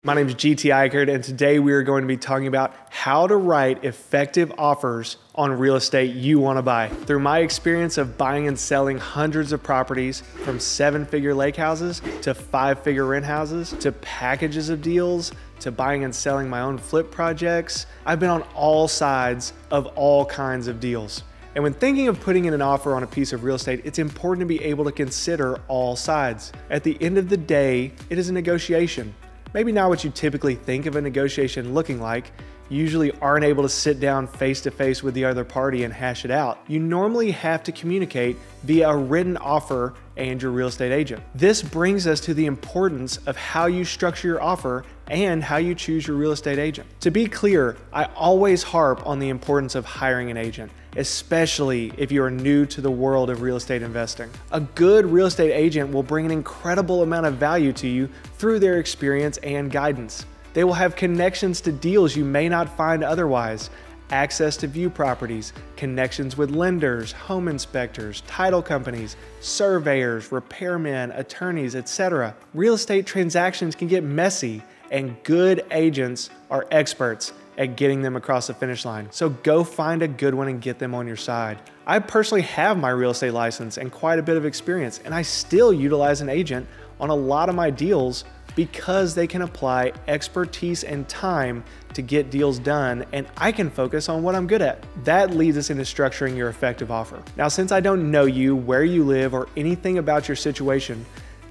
My name is GT Ikard, and today we are going to be talking about how to write effective offers on real estate you want to buy. Through my experience of buying and selling hundreds of properties, from 7-figure lake houses to 5-figure rent houses to packages of deals to buying and selling my own flip projects, I've been on all sides of all kinds of deals. And when thinking of putting in an offer on a piece of real estate, it's important to be able to consider all sides. At the end of the day, it is a negotiation. Maybe not what you typically think of a negotiation looking like. You usually aren't able to sit down face to face with the other party and hash it out. You normally have to communicate via a written offer and your real estate agent. This brings us to the importance of how you structure your offer and how you choose your real estate agent. To be clear, I always harp on the importance of hiring an agent, especially if you are new to the world of real estate investing. A good real estate agent will bring an incredible amount of value to you through their experience and guidance. They will have connections to deals you may not find otherwise, access to view properties, connections with lenders, home inspectors, title companies, surveyors, repairmen, attorneys, etc. Real estate transactions can get messy, and good agents are experts at getting them across the finish line. So go find a good one and get them on your side. I personally have my real estate license and quite a bit of experience, and I still utilize an agent on a lot of my deals because they can apply expertise and time to get deals done, and I can focus on what I'm good at. That leads us into structuring your effective offer. Now, since I don't know you, where you live, or anything about your situation,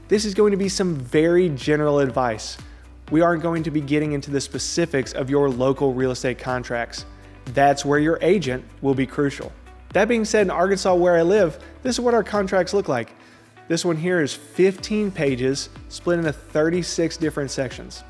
this is going to be some very general advice. We aren't going to be getting into the specifics of your local real estate contracts. That's where your agent will be crucial. That being said, in Arkansas, where I live, this is what our contracts look like. This one here is 15 pages split into 36 different sections.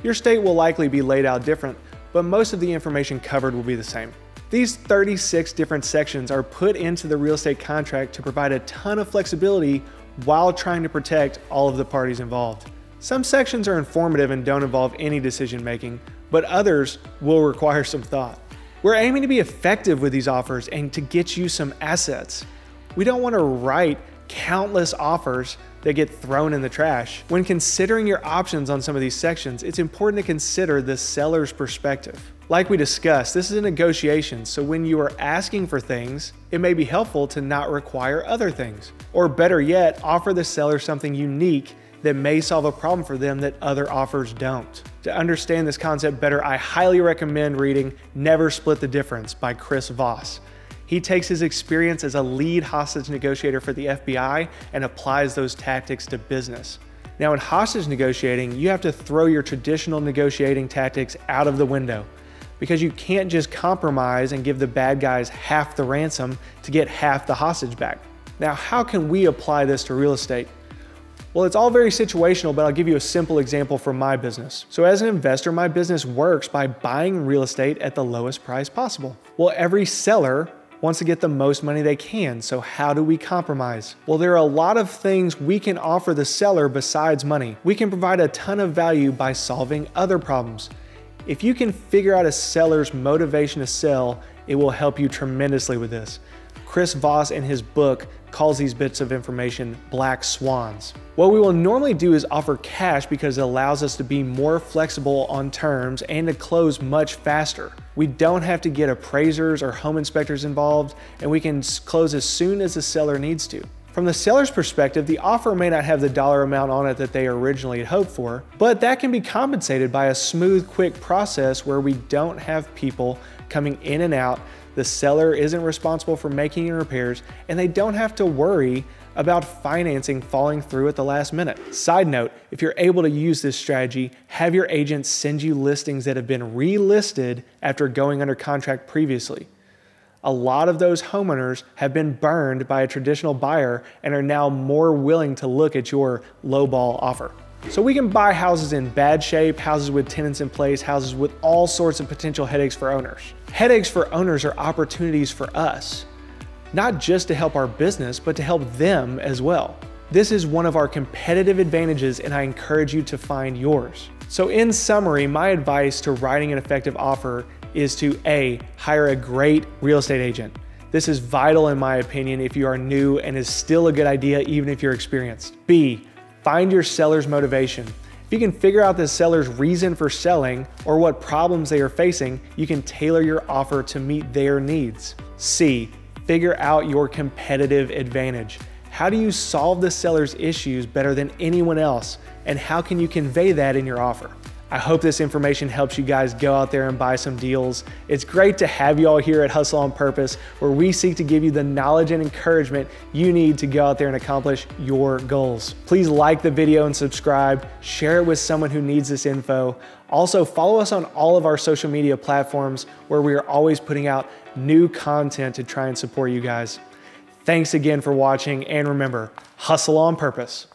Your state will likely be laid out different, but most of the information covered will be the same. These 36 different sections are put into the real estate contract to provide a ton of flexibility while trying to protect all of the parties involved. Some sections are informative and don't involve any decision making, but others will require some thought. We're aiming to be effective with these offers and to get you some assets. We don't want to write countless offers that get thrown in the trash. When considering your options on some of these sections, it's important to consider the seller's perspective. Like we discussed, this is a negotiation, so when you are asking for things, it may be helpful to not require other things. Or better yet, offer the seller something unique that may solve a problem for them that other offers don't. To understand this concept better, I highly recommend reading Never Split the Difference by Chris Voss. He takes his experience as a lead hostage negotiator for the FBI and applies those tactics to business. Now, in hostage negotiating, you have to throw your traditional negotiating tactics out of the window because you can't just compromise and give the bad guys half the ransom to get half the hostage back. Now, how can we apply this to real estate? Well, it's all very situational, but I'll give you a simple example from my business. So as an investor, my business works by buying real estate at the lowest price possible. Well, every seller wants to get the most money they can, so how do we compromise? Well, there are a lot of things we can offer the seller besides money. We can provide a ton of value by solving other problems. If you can figure out a seller's motivation to sell, it will help you tremendously with this. Chris Voss in his book calls these bits of information black swans. What we will normally do is offer cash because it allows us to be more flexible on terms and to close much faster. We don't have to get appraisers or home inspectors involved, and we can close as soon as the seller needs to. From the seller's perspective, the offer may not have the dollar amount on it that they originally had hoped for, but that can be compensated by a smooth, quick process where we don't have people coming in and out. The seller isn't responsible for making any repairs, and they don't have to worry about financing falling through at the last minute. Side note, if you're able to use this strategy, have your agent send you listings that have been relisted after going under contract previously. A lot of those homeowners have been burned by a traditional buyer and are now more willing to look at your lowball offer. So we can buy houses in bad shape, houses with tenants in place, houses with all sorts of potential headaches for owners. Headaches for owners are opportunities for us, not just to help our business, but to help them as well. This is one of our competitive advantages, and I encourage you to find yours. So in summary, my advice to writing an effective offer is to A, hire a great real estate agent. This is vital in my opinion if you are new and is still a good idea even if you're experienced. B, find your seller's motivation If you can figure out the seller's reason for selling or what problems they are facing, you can tailor your offer to meet their needs. C, figure out your competitive advantage. How do you solve the seller's issues better than anyone else? And how can you convey that in your offer? I hope this information helps you guys go out there and buy some deals. It's great to have you all here at Hustle on Purpose, where we seek to give you the knowledge and encouragement you need to go out there and accomplish your goals. Please like the video and subscribe, share it with someone who needs this info. Also, follow us on all of our social media platforms where we are always putting out new content to try and support you guys. Thanks again for watching, and remember, hustle on purpose.